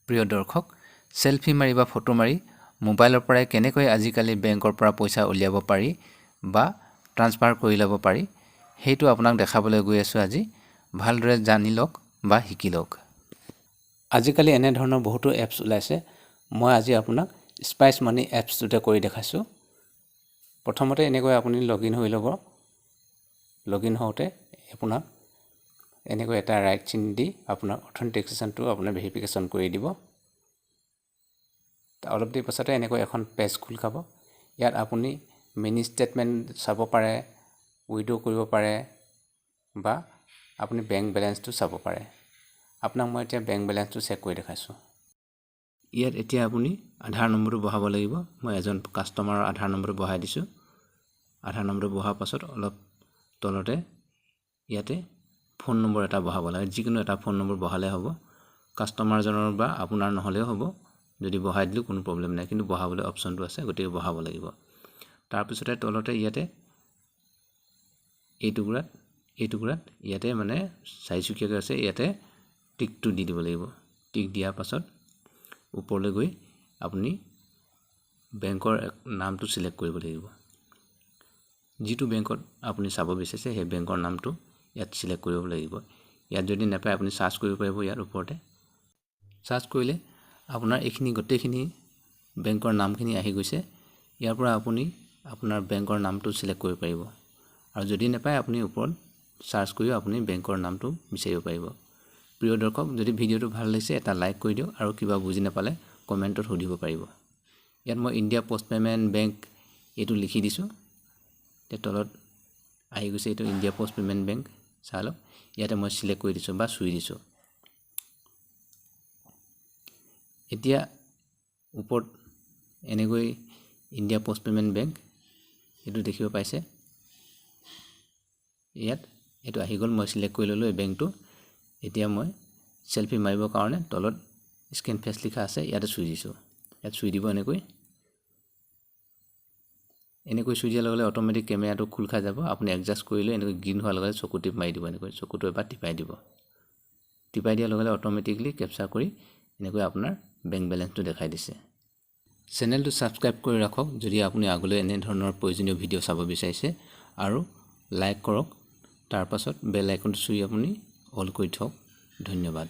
প্ৰিয় দৰ্শক, সেলফি মাৰি বা ফটো মাৰি মোবাইলৰ পৰাই কেনেকৈ আজিকালি বেংকৰ পৰা পইচা উলিয়াব পাৰি বা ট্ৰান্সফাৰ কৰি ল'ব পাৰি সেইটো আপোনাক দেখাবলৈ গৈ আছোঁ আজি। ভালদৰে জানি লওক বা শিকি লওক। আজিকালি এনে ধৰণৰ বহুতো এপছ ওলাইছে। মই আজি আপোনাক স্পাইচ মানি এপছটোতে কৰি দেখাইছোঁ। প্ৰথমতে এনেকৈ আপুনি লগইন হৈ ল'ব। লগইন হওঁতে আপোনাক এনেকৈ এটা ৰাইট চিন দি আপোনাৰ অথেণ্টিকেশ্যনটো আপোনাৰ ভেৰিফিকেশ্যন কৰি দিব। অলপ দেৰি পাছতে এনেকৈ এখন পেজ খোল খাব। ইয়াত আপুনি মিনি ষ্টেটমেণ্ট চাব পাৰে, উইড্ৰ কৰিব পাৰে বা আপুনি বেংক বেলেঞ্চটো চাব পাৰে। আপোনাক মই এতিয়া বেংক বেলেঞ্চটো চেক কৰি দেখাইছোঁ। ইয়াত এতিয়া আপুনি আধাৰ নম্বৰটো বহাব লাগিব। মই এজন কাষ্টমাৰৰ আধাৰ নম্বৰটো বহাই দিছোঁ। আধাৰ নম্বৰটো বহাৰ পাছত অলপ তলতে ইয়াতে ফোন নম্বৰ এটা বহাব লাগে। যিকোনো এটা ফোন নম্বৰ বহালে হ'ব। কাষ্টমাৰজনৰ বা আপোনাৰ নহ'লেও হ'ব। যদি বহাই দিলোঁ কোনো প্ৰব্লেম নাই, কিন্তু বহাবলৈ অপশ্যনটো আছে, গতিকে বহাব লাগিব। তাৰপিছতে তলতে ইয়াতে এই টুকুৰাত ইয়াতে মানে চাৰিচুকীয়াকৈ আছে, ইয়াতে টিকটো দি দিব লাগিব। টিক দিয়াৰ পাছত ওপৰলৈ গৈ আপুনি বেংকৰ নামটো চিলেক্ট কৰিব লাগিব। যিটো বেংকত আপুনি চাব বিচাৰিছে সেই বেংকৰ নামটো ইয়াত চিলেক্ট কৰিব লাগিব। ইয়াত যদি নাপায় আপুনি চাৰ্চ কৰিব পাৰিব। ইয়াৰ ওপৰতে চাৰ্চ কৰিলে আপোনাৰ এইখিনি গোটেইখিনি বেংকৰ নামখিনি আহি গৈছে। ইয়াৰ পৰা আপুনি আপোনাৰ বেংকৰ নামটো চিলেক্ট কৰিব পাৰিব। আৰু যদি নাপায় আপুনি ওপৰত চাৰ্চ কৰিও আপুনি বেংকৰ নামটো বিচাৰিব পাৰিব। প্ৰিয় দৰ্শক, যদি ভিডিঅ'টো ভাল লাগিছে এটা লাইক কৰি দিয়ক আৰু কিবা বুজি নাপালে কমেণ্টত সুধিব পাৰিব। ইয়াত মই ইণ্ডিয়া পোষ্ট পে'মেণ্ট বেংক এইটো লিখি দিছোঁ। এতিয়া তলত আহি গৈছে এইটো ইণ্ডিয়া পোষ্ট পে'মেণ্ট বেংক। চাই লওক, ইয়াতে মই চিলেক্ট কৰি দিছোঁ বা চুই দিছোঁ। এতিয়া ওপৰত এনেকৈ ইণ্ডিয়া পোষ্ট পে'মেণ্ট বেংক এইটো দেখিব পাইছে। ইয়াত এইটো আহি গ'ল, মই চিলেক্ট কৰি ল'লোঁ এই বেংকটো। এতিয়া মই চেলফি মাৰিবৰ কাৰণে তলত স্কেন ফেচ লিখা আছে, ইয়াতে চুই দিছোঁ। ইয়াত চুই দিব এনেকৈ চুই দিয়াৰ লগে লগে অট'মেটিক কেমেৰাটো খোল খাই যাব। আপুনি এডজাষ্ট কৰিলে এনেকৈ গ্ৰীণ হোৱাৰ লগে লগে চকু টিপ মাৰি দিব। এনেকৈ চকুটো এবাৰ টিপাই দিব। টিপাই দিয়াৰ লগে লগে অট'মেটিকলি কেপচাৰ কৰি এনেকৈ আপোনাৰ বেংক বেলেঞ্চটো দেখাই দিছে। চেনেলটো ছাবস্ক্ৰাইব কৰি ৰাখক যদি আপুনি আগলৈ এনেধৰণৰ প্ৰয়োজনীয় ভিডিঅ' চাব বিচাৰিছে, আৰু লাইক কৰক। তাৰপাছত বেল আইকনটো চুই আপুনি অল কৰি থওক। ধন্যবাদ।